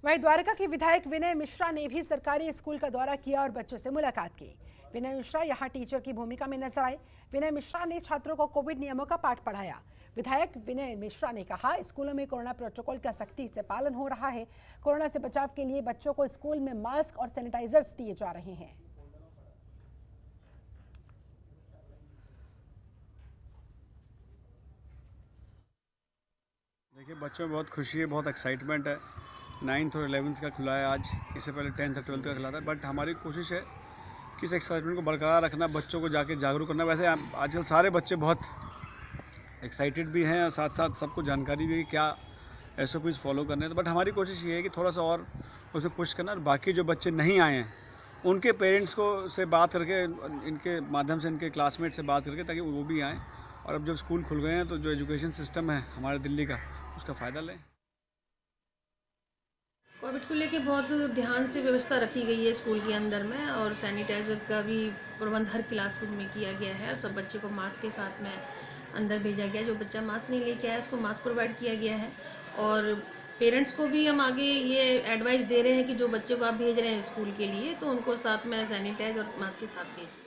वहीं द्वारका के विधायक विनय मिश्रा ने भी सरकारी स्कूल का दौरा किया और बच्चों से मुलाकात की। विनय मिश्रा यहां टीचर की भूमिका में नजर आए। विनय मिश्रा ने छात्रों को कोविड नियमों का पाठ पढ़ाया। विधायक विनय मिश्रा ने कहा, स्कूलों में कोरोना प्रोटोकॉल का सख्ती से पालन हो रहा है। कोरोना से बचाव के लिए बच्चों को स्कूल में मास्क और सैनिटाइजर्स दिए जा रहे हैं। देखिए, बच्चों में बहुत खुशी है, बहुत एक्साइटमेंट है। 9th और 11th का खुला है आज, इससे पहले 10th और 12th का खुला था। बट हमारी कोशिश है कि इस एक्साइटमेंट को बरकरार रखना, बच्चों को जाके जागरूक करना। वैसे आजकल सारे बच्चे बहुत एक्साइटेड भी हैं और साथ साथ सबको जानकारी भी है क्या SOPs फॉलो करने हैं। बट हमारी कोशिश ये है कि थोड़ा सा और उसे पुश करना, और बाकी जो बच्चे नहीं आए हैं उनके पेरेंट्स को से बात करके, इनके माध्यम से, इनके क्लासमेट से बात करके, ताकि वो भी आएँ। और अब जब स्कूल खुल गए हैं तो जो एजुकेशन सिस्टम है हमारे दिल्ली का, उसका फ़ायदा लें। कोविड को लेके बहुत ध्यान से व्यवस्था रखी गई है स्कूल के अंदर में, और सैनिटाइज़र का भी प्रबंध हर क्लासरूम में किया गया है। और सब बच्चे को मास्क के साथ में अंदर भेजा गया है। जो बच्चा मास्क नहीं लेके आया उसको मास्क प्रोवाइड किया गया है। और पेरेंट्स को भी हम आगे ये एडवाइस दे रहे हैं कि जो बच्चे को आप भेज रहे हैं स्कूल के लिए, तो उनको साथ में सैनिटाइज और मास्क के साथ भेजिए।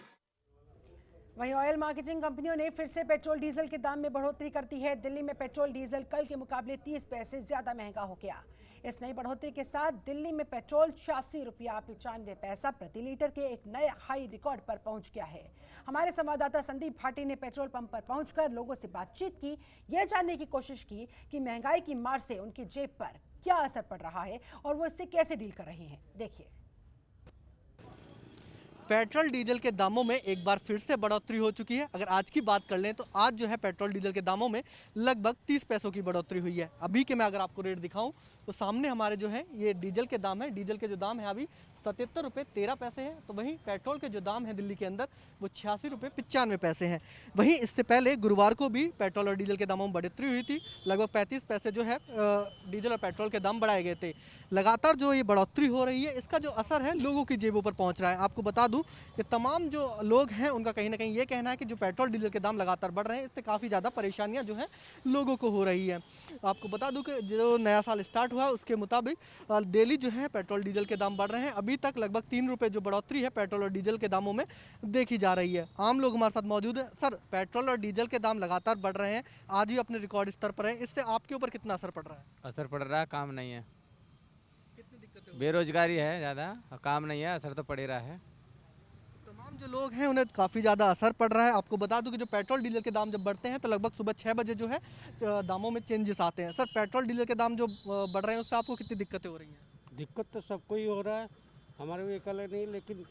वहीं ऑयल मार्केटिंग कंपनियों ने फिर से पेट्रोल डीजल के दाम में बढ़ोतरी कर दी है। दिल्ली में पेट्रोल डीजल कल के मुकाबले 30 पैसे ज्यादा महंगा हो गया। इस नई बढ़ोतरी के साथ दिल्ली में पेट्रोल 86 रुपया 95 पैसा प्रति लीटर के एक नए हाई रिकॉर्ड पर पहुंच गया है। हमारे संवाददाता संदीप भाटी ने पेट्रोल पंप पर पहुंचकर लोगों से बातचीत की, यह जानने की कोशिश की कि महंगाई की मार से उनकी जेब पर क्या असर पड़ रहा है और वो इससे कैसे डील कर रहे हैं। देखिए। पेट्रोल डीजल के दामों में एक बार फिर से बढ़ोतरी हो चुकी है। अगर आज की बात कर लें तो आज जो है पेट्रोल डीजल के दामों में लगभग 30 पैसों की बढ़ोतरी हुई है। अभी के मैं अगर आपको रेट दिखाऊं तो सामने हमारे जो है ये डीजल के दाम है। डीजल के जो दाम है अभी 77 रुपये 13 पैसे हैं। तो वहीं पेट्रोल के जो दाम है दिल्ली के अंदर वो 86 रुपये 95 पैसे हैं। वहीं इससे पहले गुरुवार को भी पेट्रोल और डीजल के दामों में बढ़ोतरी हुई थी। लगभग 35 पैसे जो है डीजल और पेट्रोल के दाम बढ़ाए गए थे। लगातार जो ये बढ़ोतरी हो रही है, इसका जो असर है लोगों की जेबों पर पहुंच रहा है। आपको बता दूं कि तमाम जो लोग हैं उनका कहीं ना कहीं ये कहना है कि जो पेट्रोल डीजल के दाम लगातार बढ़ रहे हैं, इससे काफ़ी ज़्यादा परेशानियां जो हैं लोगों को हो रही है। आपको बता दूं कि जो नया साल स्टार्ट हुआ उसके मुताबिक डेली जो है पेट्रोल डीजल के दाम बढ़ रहे हैं। अभी तक लगभग 3 रुपये जो बढ़ोतरी है पेट्रोल और डीजल के दामों में देखी जा रही है। आम लोग हमारे साथ मौजूद हैं। सर, पेट्रोल और डीजल के दाम लगातार बढ़ रहे हैं, आज भी अपने रिकॉर्ड स्तर पर है, इससे आपके ऊपर कितना असर पड़ रहा है? असर पड़ रहा है, काम नहीं है, कितनी दिक्कतें हो रही बेरोजगारी है ज़्यादा, काम नहीं है, असर तो पड़ ही रहा है। तमाम जो लोग हैं उन्हें काफ़ी ज़्यादा असर पड़ रहा है। आपको बता दूं कि जो पेट्रोल डीजल के दाम जब बढ़ते हैं तो लगभग सुबह 6 बजे जो है दामों में चेंजेस आते हैं। सर, पेट्रोल डीजल के दाम जो बढ़ रहे हैं उससे आपको कितनी दिक्कतें हो रही हैं? दिक्कत तो सबको ही हो रहा है, हमारे भी अकेले नहीं, लेकिन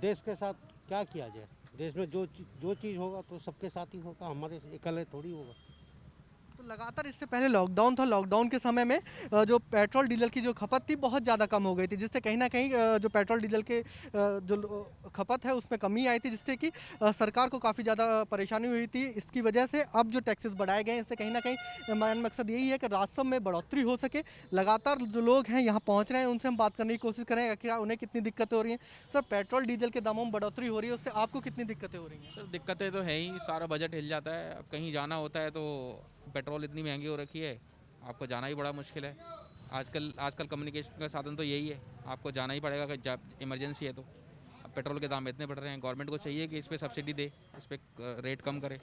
देश के साथ क्या किया जाए। देश में जो चीज़ होगा तो सबके साथ ही होगा, हमारे अकेले थोड़ी होगा। तो लगातार इससे पहले लॉकडाउन था, लॉकडाउन के समय में जो पेट्रोल डीजल की जो खपत थी बहुत ज़्यादा कम हो गई थी, जिससे कहीं ना कहीं जो पेट्रोल डीजल के जो खपत है उसमें कमी आई थी, जिससे कि सरकार को काफ़ी ज़्यादा परेशानी हुई थी। इसकी वजह से अब जो टैक्सेस बढ़ाए गए हैं, इससे कहीं ना कहीं मेन मकसद यही है कि राजस्व में बढ़ोतरी हो सके। लगातार जो लोग हैं यहाँ पहुँच रहे हैं, उनसे हम बात करने की कोशिश करें कि उन्हें कितनी दिक्कतें हो रही हैं। सर, पेट्रोल डीजल के दामों में बढ़ोतरी हो रही है, उससे आपको कितनी दिक्कतें हो रही हैं? सर, दिक्कतें तो है ही, सारा बजट हिल जाता है। अब कहीं जाना होता है तो पेट्रोल इतनी महंगी हो रखी है, आपको जाना ही बड़ा मुश्किल है। आजकल कम्युनिकेशन का साधन तो यही है, आपको जाना ही पड़ेगा अगर इमरजेंसी है तो। अब पेट्रोल के दाम इतने बढ़ रहे हैं, गवर्नमेंट को चाहिए कि इस पर सब्सिडी दे, इस पर रेट कम करे।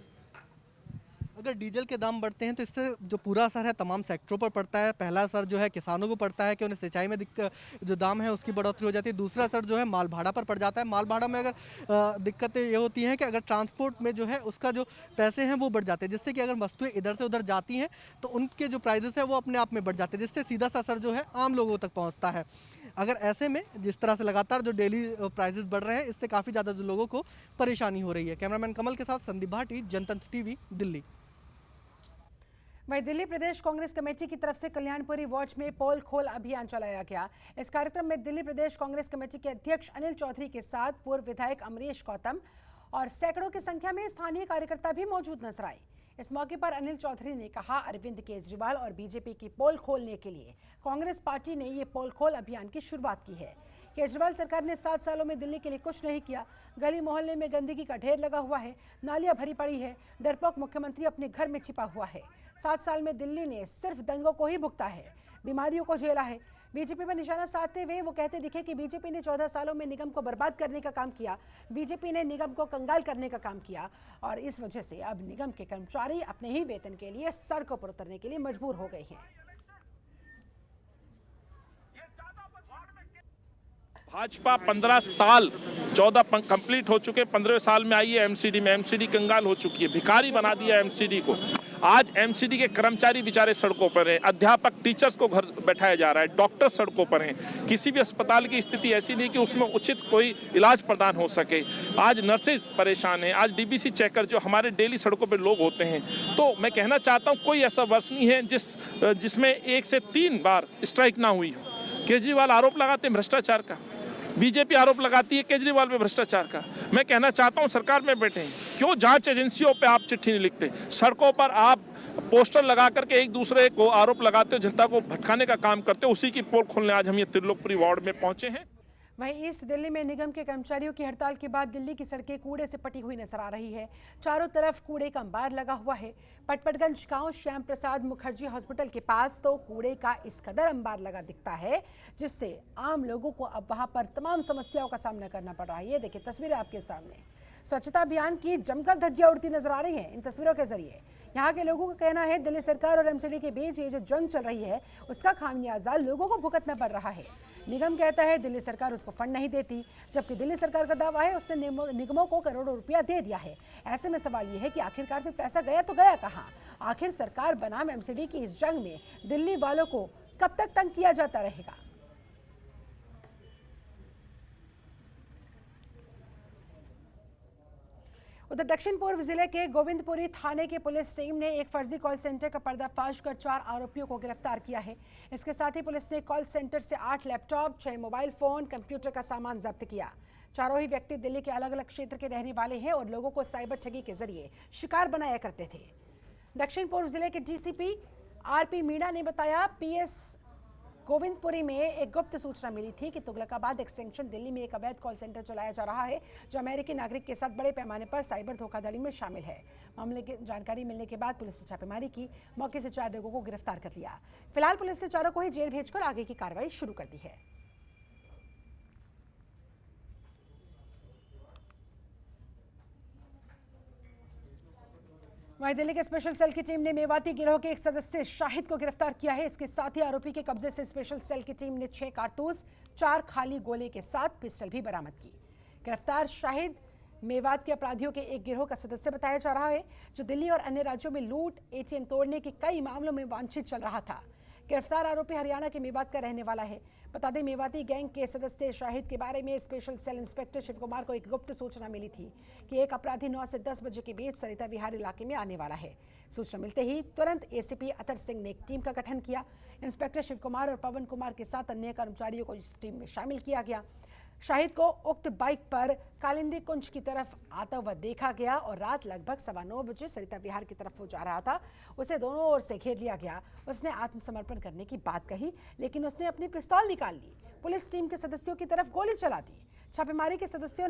अगर डीजल के दाम बढ़ते हैं तो इससे जो पूरा असर है तमाम सेक्टरों पर पड़ता है। पहला असर जो है किसानों को पड़ता है कि उन्हें सिंचाई में जो दाम है उसकी बढ़ोतरी हो जाती है। दूसरा असर जो है माल भाड़ा पर पड़ जाता है। माल भाड़ा में अगर दिक्कतें ये होती हैं कि अगर ट्रांसपोर्ट में जो है उसका जो पैसे हैं वो बढ़ जाते हैं, जिससे कि अगर वस्तुएं इधर से उधर जाती हैं तो उनके जो प्राइजेस हैं वो अपने आप में बढ़ जाते हैं, जिससे सीधा सा असर जो है आम लोगों तक पहुँचता है। अगर ऐसे में जिस तरह से लगातार जो डेली प्राइजेस बढ़ रहे हैं, इससे काफ़ी ज़्यादा जो लोगों को परेशानी हो रही है। कैमरामैन कमल के साथ संदीप भाटी, जनतंत्र टीवी, दिल्ली। वहीं दिल्ली प्रदेश कांग्रेस कमेटी की तरफ से कल्याणपुरी वॉच में पोल खोल अभियान चलाया गया। इस कार्यक्रम में दिल्ली प्रदेश कांग्रेस कमेटी के अध्यक्ष अनिल चौधरी के साथ पूर्व विधायक अमरीश गौतम और सैकड़ों की संख्या में स्थानीय कार्यकर्ता भी मौजूद नजर आए। इस मौके पर अनिल चौधरी ने कहा, अरविंद केजरीवाल और बीजेपी की पोल खोलने के लिए कांग्रेस पार्टी ने ये पोल खोल अभियान की शुरुआत की है। केजरीवाल सरकार ने 7 सालों में दिल्ली के लिए कुछ नहीं किया। गली मोहल्ले में गंदगी का ढेर लगा हुआ है, नालियां भरी पड़ी है, डरपोक मुख्यमंत्री अपने घर में छिपा हुआ है। 7 साल में दिल्ली ने सिर्फ दंगों को ही भुगता है, बीमारियों को झेला है। बीजेपी पर निशाना साधते हुए वो कहते दिखे कि बीजेपी ने 14 सालों में निगम को बर्बाद करने का काम किया, बीजेपी ने निगम को कंगाल करने का काम किया और इस वजह से अब निगम के कर्मचारी अपने ही वेतन के लिए सड़कों पर उतरने के लिए मजबूर हो गए हैं। भाजपा 15 साल 14 कंप्लीट हो चुके, 15वें साल में आई है एमसीडी में, एमसीडी कंगाल हो चुकी है, भिखारी बना दिया एमसीडी को। आज एमसीडी के कर्मचारी बेचारे सड़कों पर हैं, अध्यापक टीचर्स को घर बैठाया जा रहा है, डॉक्टर सड़कों पर हैं। किसी भी अस्पताल की स्थिति ऐसी नहीं कि उसमें उचित कोई इलाज प्रदान हो सके। आज नर्सेज परेशान हैं, आज डीबीसी चेकर जो हमारे डेली सड़कों पर लोग होते हैं। तो मैं कहना चाहता हूँ कोई ऐसा वर्ष नहीं है जिसमें 1 से 3 बार स्ट्राइक ना हुई हो। केजरीवाल आरोप लगाते हैं भ्रष्टाचार का, बीजेपी आरोप लगाती है केजरीवाल पे भ्रष्टाचार का। मैं कहना चाहता हूं सरकार में बैठे हैं, क्यों जांच एजेंसियों पे आप चिट्ठी नहीं लिखते? सड़कों पर आप पोस्टर लगा करके एक दूसरे को आरोप लगाते हो, जनता को भटकाने का काम करते हो। उसी की पोल खोलने आज हम ये त्रिलोकपुरी वार्ड में पहुंचे हैं। वहीं ईस्ट दिल्ली में निगम के कर्मचारियों की हड़ताल के बाद दिल्ली की सड़कें कूड़े से पटी हुई नजर आ रही है। चारों तरफ कूड़े का अंबार लगा हुआ है। पटपटगंज गांव श्याम प्रसाद मुखर्जी हॉस्पिटल के पास तो कूड़े का इस कदर अंबार लगा दिखता है जिससे आम लोगों को अब वहां पर तमाम समस्याओं का सामना करना पड़ रहा है। ये देखिए तस्वीरें आपके सामने, स्वच्छता अभियान की जमकर धज्जियां उड़ती नजर आ रही हैं इन तस्वीरों के जरिए। यहाँ के लोगों का कहना है दिल्ली सरकार और एमसीडी के बीच ये जो जंग चल रही है उसका खामियाजा लोगों को भुगतना पड़ रहा है। निगम कहता है दिल्ली सरकार उसको फंड नहीं देती, जबकि दिल्ली सरकार का दावा है उसने निगमों को करोड़ों रुपया दे दिया है। ऐसे में सवाल ये है कि आखिरकार फिर पैसा गया तो गया कहाँ? आखिर सरकार बनाम एमसीडी की इस जंग में दिल्ली वालों को कब तक तंग किया जाता रहेगा? उधर दक्षिण पूर्व जिले के गोविंदपुरी थाने की पुलिस टीम ने एक फर्जी कॉल सेंटर का पर्दाफाश कर 4 आरोपियों को गिरफ्तार किया है। इसके साथ ही पुलिस ने कॉल सेंटर से 8 लैपटॉप, 6 मोबाइल फोन, कंप्यूटर का सामान जब्त किया। चारों ही व्यक्ति दिल्ली के अलग अलग क्षेत्र के रहने वाले हैं और लोगों को साइबर ठगी के जरिए शिकार बनाया करते थे। दक्षिण पूर्व जिले के डीसीपी आरपी मीणा ने बताया पीएस गोविंदपुरी में एक गुप्त सूचना मिली थी कि तुगलकाबाद एक्सटेंशन दिल्ली में एक अवैध कॉल सेंटर चलाया जा रहा है जो अमेरिकी नागरिक के साथ बड़े पैमाने पर साइबर धोखाधड़ी में शामिल है। मामले की जानकारी मिलने के बाद पुलिस ने छापेमारी की, मौके से 4 लोगों को गिरफ्तार कर लिया। फिलहाल पुलिस ने चारों को ही जेल भेजकर आगे की कार्रवाई शुरू कर दी है। वहीं दिल्ली के स्पेशल सेल की टीम ने मेवाती गिरोह के एक सदस्य शाहिद को गिरफ्तार किया है। इसके साथ ही आरोपी के कब्जे से स्पेशल सेल की टीम ने 6 कारतूस, 4 खाली गोले के साथ पिस्टल भी बरामद की। गिरफ्तार शाहिद मेवात के अपराधियों के एक गिरोह का सदस्य बताया जा रहा है जो दिल्ली और अन्य राज्यों में लूट, एटीएम तोड़ने के कई मामलों में वांछित चल रहा था। गिरफ्तार आरोपी हरियाणा के मेवात का रहने वाला है। बता दें मेवाती गैंग के सदस्य शाहिद के बारे में special cell inspector Shiv Kumar को एक गुप्त सूचना मिली थी कि एक अपराधी 9 से 10 बजे के बीच सरिता विहार इलाके में आने वाला है। सूचना मिलते ही तुरंत एसीपी अतर सिंह ने एक टीम का गठन किया। इंस्पेक्टर शिव कुमार और पवन कुमार के साथ अन्य कर्मचारियों को इस टीम में शामिल किया गया। शाहिद को उक्त बाइक पर कालिंदी कुंज की तरफ आता हुआ देखा गया और रात लगभग 9:15 बजे सरिता विहार की तरफ वो जा रहा था। उसे दोनों ओर से घेर लिया गया। उसने आत्मसमर्पण करने की बात कही लेकिन उसने अपनी पिस्तौल निकाल ली। पुलिस टीम के सदस्यों की तरफ गोली चला दी। छापेमारी के सदस्यों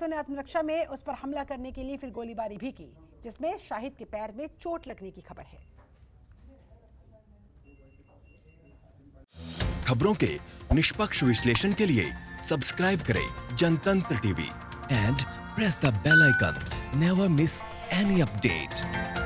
ने आत्मरक्षा में उस पर हमला करने के लिए फिर गोलीबारी भी की जिसमें शाहिद के पैर में चोट लगने की खबर है। खबरों के निष्पक्ष विश्लेषण के लिए सब्सक्राइब करें Janatantra TV and press the bell icon. Never miss any update.